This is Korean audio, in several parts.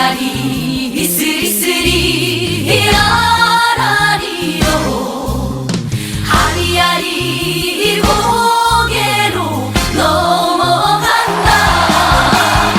아리아리 스리스리 아라리요 아리아리 고개로 넘어간다.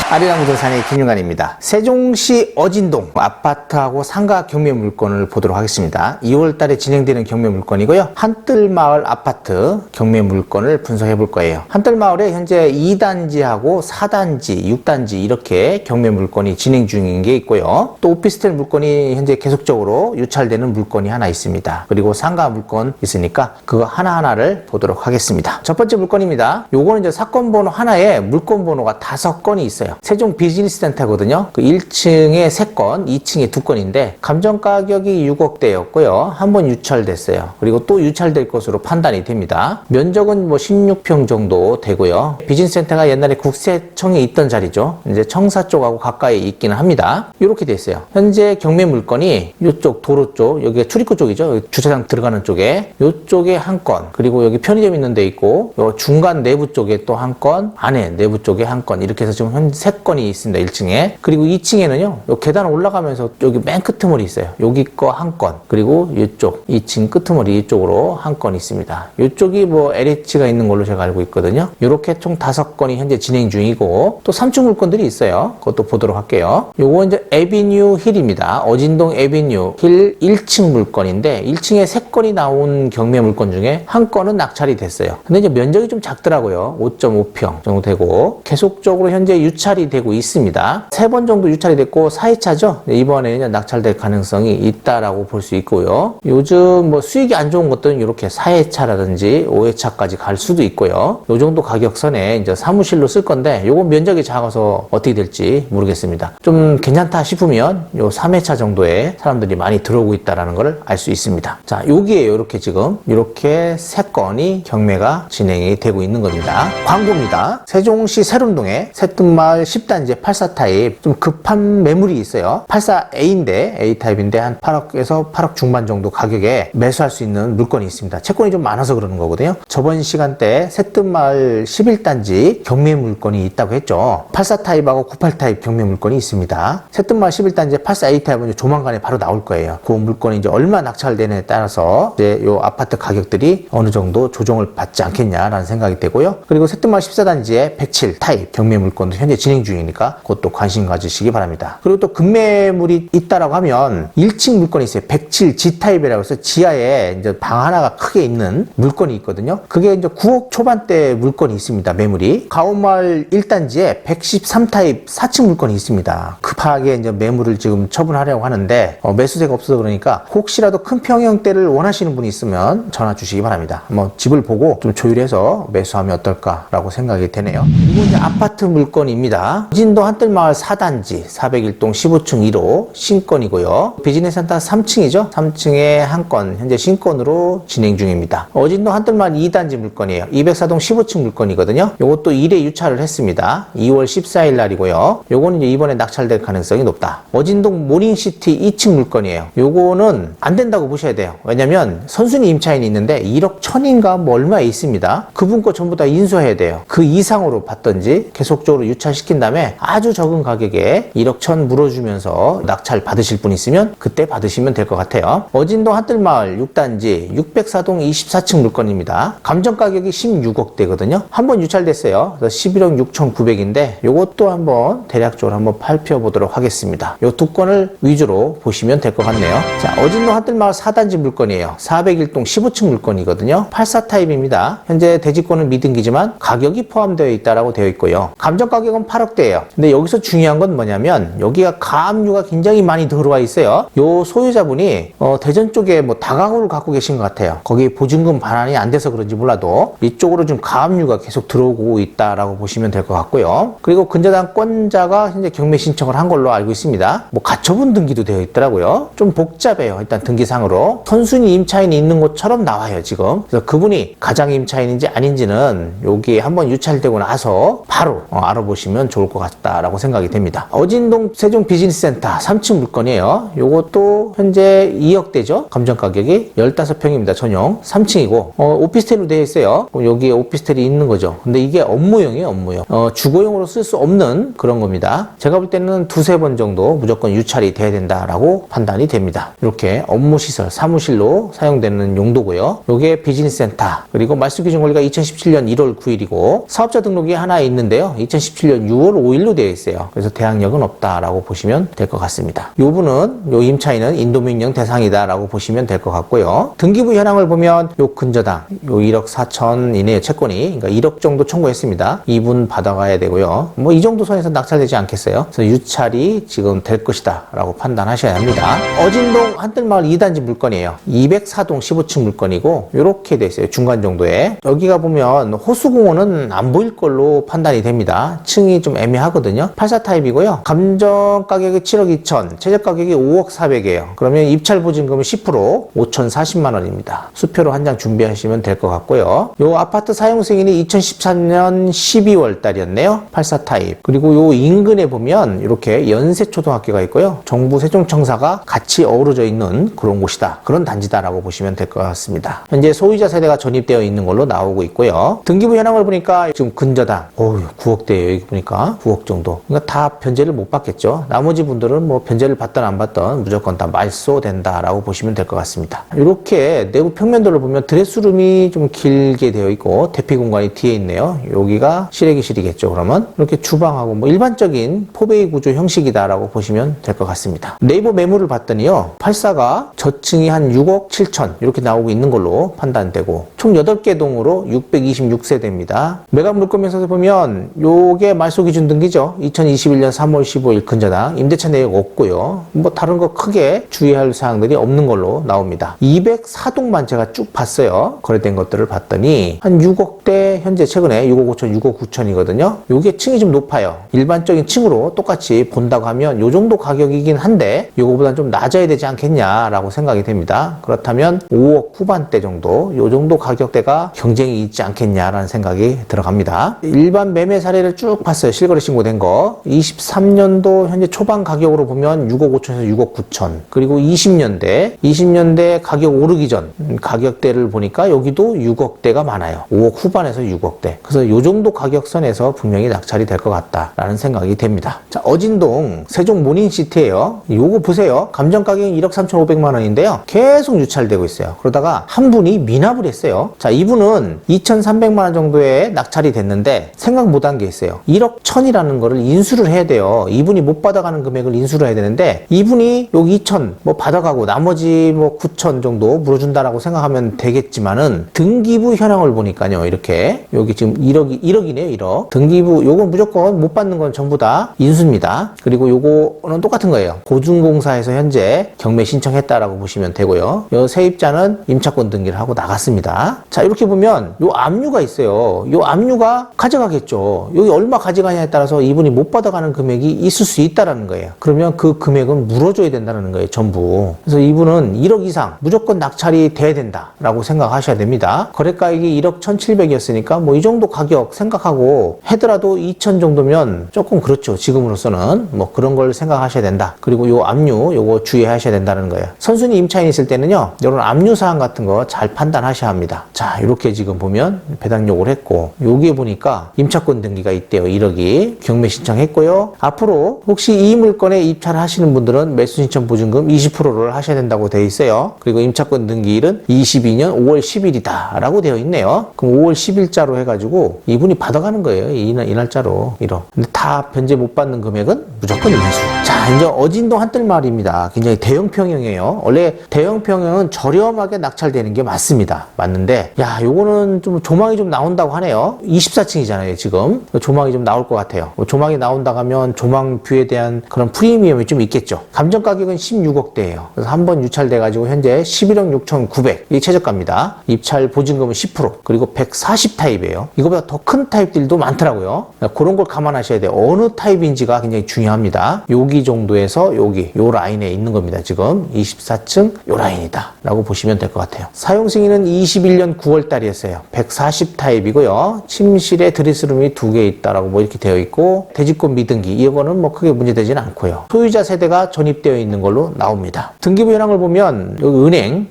아리랑 부동산의 김윤관입니다. 세종시 어진동 아파트하고 상가 경매 물건을 보도록 하겠습니다. 2월달에 진행되는 경매 물건이고요. 한뜰마을 아파트 경매 물건을 분석해 볼 거예요. 한뜰마을에 현재 2단지하고 4단지, 6단지 이렇게 경매 물건이 진행 중인 게 있고요. 또 오피스텔 물건이 현재 계속적으로 유찰되는 물건이 하나 있습니다. 그리고 상가 물건 있으니까 그거 하나하나를 보도록 하겠습니다. 첫 번째 물건입니다. 요거는 이제 사건 번호 하나에 물건 번호가 5건이 있어요. 세종 비즈니스 센터거든요. 그 1층에 3건, 2층에 2건인데 감정 가격이 6억대였고요. 한번 유찰됐어요. 그리고 또 유찰될 것으로 판단이 됩니다. 면적은 뭐 16평 정도 되고요. 비즈니스 센터가 옛날에 국세청에 있던 자리죠. 이제 청사 쪽하고 가까이 있기는 합니다. 이렇게 돼 있어요. 현재 경매 물건이 이쪽 도로 쪽, 여기가 출입구 쪽이죠. 여기 주차장 들어가는 쪽에 이쪽에 한 건, 그리고 여기 편의점 있는 데 있고 요 중간 내부 쪽에 또 한 건, 안에 내부 쪽에 한 건, 이렇게 해서 지금 현재 3건이 있습니다. 1층에. 그리고 2층에는요. 요 계단 올라가면서 여기 맨 끄트머리 있어요. 여기 거 한 건. 그리고 이쪽 2층 끄트머리 이쪽으로 한 건 있습니다. 이쪽이 뭐 LH가 있는 걸로 제가 알고 있거든요. 이렇게 총 5건이 현재 진행 중이고 또 3층 물건들이 있어요. 그것도 보도록 할게요. 요거 이제 에비뉴 힐입니다. 어진동 에비뉴 힐 1층 물건인데 1층에 3건이 나온 경매 물건 중에 한 건은 낙찰이 됐어요. 근데 이제 면적이 좀 작더라고요. 5.5평 정도 되고 계속적으로 현재 유찰이 되고 있습니다. 3번 정도 유찰이 됐고 4회차죠. 이번에는 낙찰될 가능성이 있다라고 볼 수 있고요. 요즘 뭐 수익이 안 좋은 것들은 이렇게 4회차라든지 5회차까지 갈 수도 있고요. 요 정도 가격선에 이제 사무실로 쓸 건데 요거 면적이 작아서 어떻게 될지 모르겠습니다. 좀 괜찮다 싶으면 요 3회차 정도에 사람들이 많이 들어오고 있다라는 걸 알 수 있습니다. 자, 여기에요. 이렇게 지금 이렇게 3건이 경매가 진행이 되고 있는 겁니다. 광고입니다. 세종시 세림동에 새뜸마을 10단지 84타입 좀 급한 매물이 있어요. 84A인데 A타입인데 한 8억에서 8억 중반 정도 가격에 매수할 수 있는 물건이 있습니다. 채권이 좀 많아서 그러는 거거든요. 저번 시간대 새뜸마을 11단지 경매 물건이 있다고 했죠. 84타입하고 98타입 경매 물건이 있습니다. 새뜸마을 11단지 84A타입은 조만간에 바로 나올 거예요. 그 물건이 이제 얼마 낙찰되느냐에 따라서 이제 요 아파트 가격들이 어느 정도 조정을 받지 않겠냐라는 생각이 되고요. 그리고 새뜸마을 14단지에 107타입 경매 물건도 현재 진행 중이니까 그것도 관심 가지시기 바랍니다. 그리고 또 급매물이 있다라고 하면 1층 물건이 있어요. 107G타입이라고 해서 지하에 이제 방 하나가 크게 있는 물건이 있거든요. 그게 이제 9억 초반대 물건이 있습니다. 매물이. 가온마을 1단지에 113타입 4층 물건이 있습니다. 급하게 이제 매물을 지금 처분하려고 하는데 매수세가 없어서 그러니까 혹시라도 큰 평형대를 원하시는 분이 있으면 전화 주시기 바랍니다. 뭐 집을 보고 좀 조율해서 매수하면 어떨까라고 생각이 되네요. 그리고 이제 아파트 물건입니다. 어진동 한뜰마을 4단지 401동 15층 1호 신건이고요. 비즈니스 센터 3층이죠. 3층에 한 건 현재 신건으로 진행 중입니다. 어진동 한뜰마을 2단지 물건이에요. 204동 15층 물건이거든요. 요것도 1회 유찰을 했습니다. 2월 14일 날이고요. 요거는 이제 이번에 낙찰될 가능성이 높다. 어진동 모닝시티 2층 물건이에요. 요거는 안 된다고 보셔야 돼요. 왜냐면 선순위 임차인이 있는데 1억 1000인가 뭐 얼마에 있습니다. 그분 거 전부 다 인수해야 돼요. 그 이상으로 받던지 계속적으로 유찰시킨 다음에 아주 적은 가격에 1억 1000 물어주면서 낙찰 받으실 분 있으면 그때 받으시면 될 것 같아요. 어진동 한뜰마을 6단지 604동 24층 물건입니다. 감정 가격이 16억대거든요. 한번 유찰됐어요. 그래서 11억 6,900인데 요것도 한번 대략적으로 한번 살펴보도록 하겠습니다. 요 두 건을 위주로 보시면 될 것 같네요. 자, 어진동 한뜰마을 4단지 물건이에요. 401동 15층 물건이거든요. 84타입입니다. 현재 대지권은 미등기지만 가격이 포함되어 있다라고 되어 있고요. 감정 가격은 8억대예요. 근데 여기서 중요한 건 뭐냐면 여기가 가압류가 굉장히 많이 들어와 있어요. 요 소유자분이 대전 쪽에 뭐 다가구를 갖고 계신 것 같아요. 거기 보증금 반환이 안 돼서 그런지 몰라도 이쪽으로 좀 가압류가 계속 들어오고 있다라고 보시면 될 것 같고요. 그리고 근저당권자가 현재 경매 신청을 한 걸로 알고 있습니다. 뭐 가처분 등기도 되어 있더라고요. 좀 복잡해요. 일단 등기상으로 선순위 임차인이 있는 것처럼 나와요 지금. 그래서 그분이 가장 임차인인지 아닌지는 여기 한번 유찰되고 나서 바로 알아보시면 좋을 것 같다라고 생각이 됩니다. 어진동 세종 비즈니스센터 3층 물건이에요. 요것도 현재 2억대죠. 감정 가격이 15평입니다. 전용 3층이고 오피스텔로 되어 있어요. 그럼 여기에 오피스텔이 있는 거죠. 근데 이게 업무용이에요. 업무용. 주거용으로 쓸 수 없는 그런 겁니다. 제가 볼 때는 두세 번 정도 무조건 유찰이 돼야 된다라고 판단이 됩니다. 이렇게 업무시설, 사무실로 사용되는 용도고요. 요게 비즈니스센터. 그리고 말소기준관리가 2017년 1월 9일이고 사업자 등록이 하나 있는데요. 2017년 6월 5일로 되어 있어요. 그래서 대항력은 없다라고 보시면 될 것 같습니다. 요 분은 요 임차인은 인도명령 대상이다라고 보시면 될 것 같고요. 등기부 현황을 보면 요 근저당 요 1억 4천이네요. 채권이. 그러니까 1억 정도 청구했습니다. 이분 받아가야 되고요. 뭐 이 정도 선에서 낙찰되지 않겠어요? 그래서 유찰이 지금 될 것이다 라고 판단하셔야 합니다. 어진동 한뜰마을 2단지 물건이에요. 204동 15층 물건이고 요렇게 돼 있어요. 중간 정도에. 여기가 보면 호수공원은 안 보일 걸로 판단이 됩니다. 층이 좀 애매하거든요. 84 타입이고요. 감정 가격이 7억 2천, 최저 가격이 5억 400이에요. 그러면 입찰 보증금은 10% 5,040만 원입니다. 수표로 한 장 준비하시면 될 것 같고요. 요 아파트 사용 승인이 2014년 12월 달이었네요. 84 타입. 그리고 요 인근에 보면 이렇게 연세초등학교가 있고요. 정부 세종청사가 같이 어우러져 있는 그런 곳이다. 그런 단지다라고 보시면 될 것 같습니다. 현재 소유자 세대가 전입되어 있는 걸로 나오고 있고요. 등기부 현황을 보니까 지금 근저당 9억대예요. 여기 보니까 9억 정도. 그러니까 다 변제를 못 받겠죠. 나머지 분들은 뭐 변제를 받든 안 받든 무조건 다 말소된다라고 보시면 될 것 같습니다. 이렇게 내부 평면도를 보면 드레스룸이 좀 길게 되어 있고 대피 공간이 뒤에 있네요. 여기가 실외기실이겠죠. 그러면 이렇게 주방하고 뭐 일반적인 포베이 구조 형식이다라고 보시면 될 것 같습니다. 네이버 매물을 봤더니요. 84가 저층이 한 6억 7천 이렇게 나오고 있는 걸로 판단되고 총 8개 동으로 626세대입니다. 매각 물건명세서 보면 요게 말소기준 등기죠. 2021년 3월 15일 근저당 임대차 내역 없고요. 뭐 다른 거 크게 주의할 사항들이 없는 걸로 나옵니다. 204동만 제가 쭉 봤어요. 거래된 것들을 봤더니 한 6억대 현재 최근에 6억 5천, 6억 9천이거든요. 요게 층이 좀 높아요. 일반적인 층으로 똑같이 본다고 하면 요 정도 가격이긴 한데 요거보다 좀 낮아야 되지 않겠냐라고 생각이 됩니다. 그렇다면 5억 후반대 정도 요 정도 가격대가 경쟁이 있지 않겠냐라는 생각이 들어갑니다. 일반 매매 사례를 쭉 봤어요. 실거래 신고된 거. 23년도 현재 초반 가격으로 보면 6억 5천에서 6억 9천. 그리고 20년대 가격 오르기 전 가격대를 보니까 여기도 6억대가 많아요. 5억 후반에서 6억대. 그래서 요 정도 가격선에서 분명히 낙찰이 될 것 같다라는 생각이 됩니다. 자, 어진동 세종 모닝시티예요. 요거 보세요. 감정 가격이 1억 3,500만 원인데요. 계속 유찰되고 있어요. 그러다가 한 분이 미납을 했어요. 자, 이분은 2,300만 원 정도에 낙찰이 됐는데 생각 못한 게 있어요. 1억 1,000이라는 거를 인수를 해야 돼요. 이분이 못 받아가는 금액을 인수를 해야 되는데 이분이 여기 2,000 뭐 받아가고 나머지 뭐 9,000 정도 물어준다라고 생각하면 되겠지만은 등기부 현황을 보니까요. 이렇게 여기 지금 1억이네요. 1억. 등기부 요건 무조건 못 받는 건 전부 다 인수입니다. 그리고 요거는 똑같은 거예요. 고준공사에서 현재 경매 신청했다라고 보시면 되고요. 요 세입자는 임차권 등기를 하고 나갔습니다. 자, 이렇게 보면 요 압류가 있어요. 요 압류가 가져가겠죠. 여기 얼마 가져가냐에 따라서 이분이 못 받아가는 금액이 있을 수 있다라는 거예요. 그러면 그 금액은 물어줘야 된다는 거예요. 전부. 그래서 이분은 1억 이상 무조건 낙찰이 돼야 된다라고 생각하셔야 됩니다. 거래가액이 1억 1,700이었으니까 뭐 이 정도 가격 생각하고 하더라도 2,000 정도면 조금 그렇죠. 지금으로서는 뭐 그런 걸 생각하셔야 된다. 그리고 요 압류 요거 주의하셔야 된다는 거예요. 선순위 임차인 있을 때는요. 이런 압류 사항 같은 거 잘 판단하셔야 합니다. 자, 이렇게 지금 보면 배당 요구를 했고 여기에 보니까 임차권 등기가 있대요. 1억이 경매 신청했고요. 앞으로 혹시 이 물건에 입찰을 하시는 분들은 매수 신청 보증금 20%를 하셔야 된다고 되어 있어요. 그리고 임차권 등기일은 22년 5월 10일이다 라고 되어 있네요. 그럼 5월 10일자로 해가지고 이분이 받아가는 거예요. 이 날짜로 1억. 근데 다 변제 못 받는 금액은 무조건 인수. 자, 이제 어진동 한뜰마을입니다. 굉장히 대형 평형이에요. 원래 대형 평형은 저렴하게 낙찰되는 게 맞습니다. 맞는데 야, 요거는 좀 조망이 좀 나온다고 하네요. 24층이잖아요. 지금 조망이 좀 나올 것 같아요. 조망이 나온다고 하면 조망 뷰에 대한 그런 프리미엄이 좀 있겠죠. 감정 가격은 16억대예요. 그래서 한번 유찰돼가지고 현재 11억 6,900 이게 최저가입니다. 입찰 보증금은 10% 그리고 140 타입이에요. 이거보다 더 큰 타입들도 많더라고요. 그런 걸 감안하셔야 돼요. 어느 타입인지가 굉장히 중요합니다. 여기 정도에서 여기 요 라인에 있는 겁니다. 지금 24층 요 라인이다 라고 보시면 될 것 같아요. 사용 승인은 21년 9월 달이었어요. 140 타입이고요. 침실에 드레스룸이 2개 있다라고 뭐 이렇게 되어 있고 대지권 미등기 이거는 뭐 크게 문제되지는 않고요. 소유자 세대가 전입되어 있는 걸로 나옵니다. 등기부 현황을 보면 여기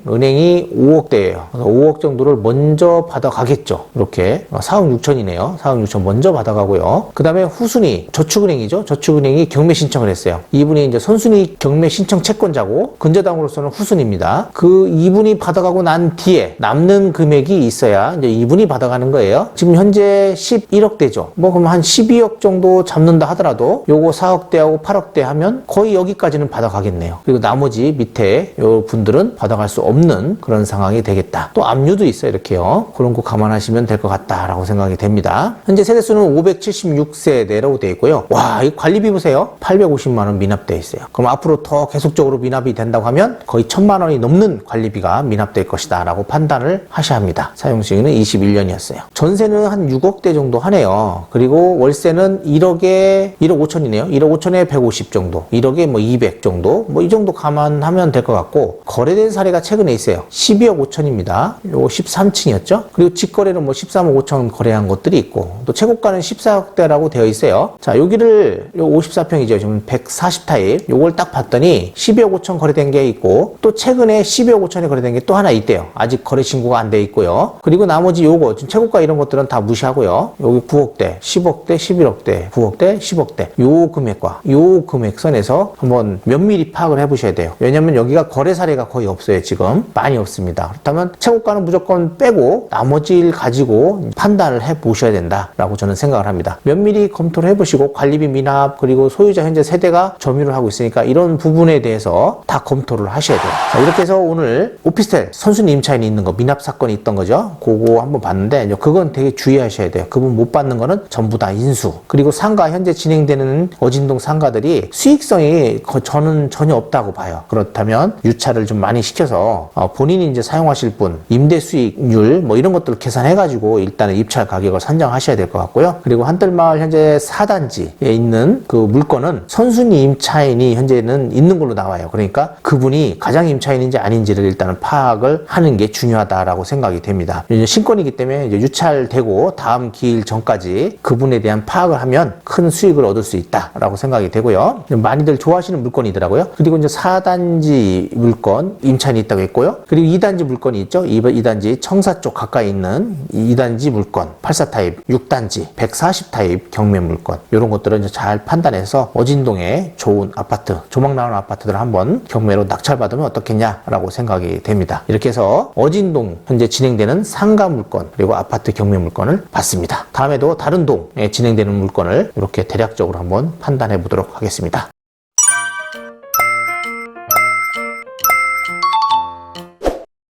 은행이 5억대예요. 5억 정도를 먼저 받아가겠죠. 이렇게 4억 6천이네요. 4억 6천 먼저 받아가고요. 그 다음에 후순위 저축은행이죠. 저축은행이 경매 신청을 했어요. 이분이 이제 선순위 경매 신청 채권자고 근저당으로서는 후순위입니다. 그 이분이 받아가고 난 뒤에 남는 금액이 있어야 이제 이분이 받아가는 거예요. 지금 현재 11억대죠. 뭐 그럼 한 12억 정도 잡는다 하더라도 요거 4억대하고 8억대 하면 거의 여기까지는 받아가겠네요. 그리고 나머지 밑에 요 분들은 받아갈 수 없는 그런 상황이 되겠다. 또 압류도 있어요. 이렇게요. 그런 거 감안하시면 될 것 같다라고 생각이 됩니다. 현재 세대수는 576세대라고 되어 있고요. 와, 이 관리비 보세요. 850만 원 미납되어 있어요. 그럼 앞으로 더 계속적으로 미납이 된다고 하면 거의 1000만 원이 넘는 관리비가 미납될 것이다 라고 판단을 하셔야 합니다. 사용시기는 21년이었어요. 전세는 한 6억대 정도 하네요. 그리고 월세는 1억 5천이네요. 1억 5천에 150 정도, 1억에 뭐 200 정도, 뭐 이 정도 감안하면 될 것 같고, 거래된 사례가 최근에 있어요. 12억 5천입니다. 요 13층이었죠. 그리고 직거래는 뭐 13억 5천 거래한 것들이 있고, 또 최고가는 14억대라고 되어 있어요. 자, 여기를 요 54평이죠. 지금 140타입. 요걸 딱 봤더니 12억 5천 거래된 게 있고, 또 최근에 12억 5천에 거래된 게 또 하나 있대요. 아직 거래 신고가 안 돼 있고요. 그리고 나머지 요거 지금 최고가 이런 것들은 다 무시하고요. 여기 9억대, 10억대, 11억대, 9억대, 10억대. 요 금액과 요 금액선에서 한번 면밀히 파악을 해보셔야 돼요. 왜냐면 여기가 거래 사례가 거의 없어요. 지금 많이 없습니다. 그렇다면 최고가는 무조건 빼고 나머지를 가지고 판단을 해보셔야 된다라고 저는 생각을 합니다. 면밀히 검토를 해보시고 관리비 미납 그리고 소유자 현재 세대가 점유를 하고 있으니까 이런 부분에 대해서 다 검토를 하셔야 돼요. 자, 이렇게 해서 오늘 오피스텔 선순위 임차인이 있는 거 미납 사건이 있던 거죠. 그거 한번 봤는데 그건 되게 주의하셔야 돼요. 그분 못 받는 거는 전부 다 인수. 그리고 상가 현재 진행되는 어진동 상가들이 수익성이 저는 전혀 없다고 봐요. 그렇다면 유찰을 좀 많이 시켜서 본인이 이제 사용하실 분 임대 수익률 뭐 이런 것들을 계산해가지고 일단은 입찰 가격을 산정하셔야 될 것 같고요. 그리고 한뜰마을 현재 4단지에 있는 그 물건은 선순위 임차인이 현재는 있는 걸로 나와요. 그러니까 그분이 가장 임차인인지 아닌지를 일단은 파악을 하는 게 중요하다라고 생각이 됩니다. 이제 신권이기 때문에 이제 유찰되고 다음 기일 전까지 그분에 대한 파악을 하면 큰 수익을 얻을 수 있다라고 생각이 되고요. 많이들 좋아하시는 물건이더라고요. 그리고 이제 4단지 물건 임차인이 있다고 했고요. 그리고 2단지 물건이 있죠. 2단지 청사 쪽 가까이 있는 2단지 물건, 84타입, 6단지, 140타입 경매 물건 이런 것들은 이제 잘 판단해서 어진동에 좋은 아파트, 조망 나오는 아파트들을 한번 경매로 낙찰받으면 어떻겠냐라고 생각이 됩니다. 이렇게 해서 어진동 현재 진행되는 상가 물건 그리고 아파트 경매 물건을 봤습니다. 다음에도 다른 동에 진행되는 물건을 이렇게 대략적으로 한번 판단해 보도록 하겠습니다.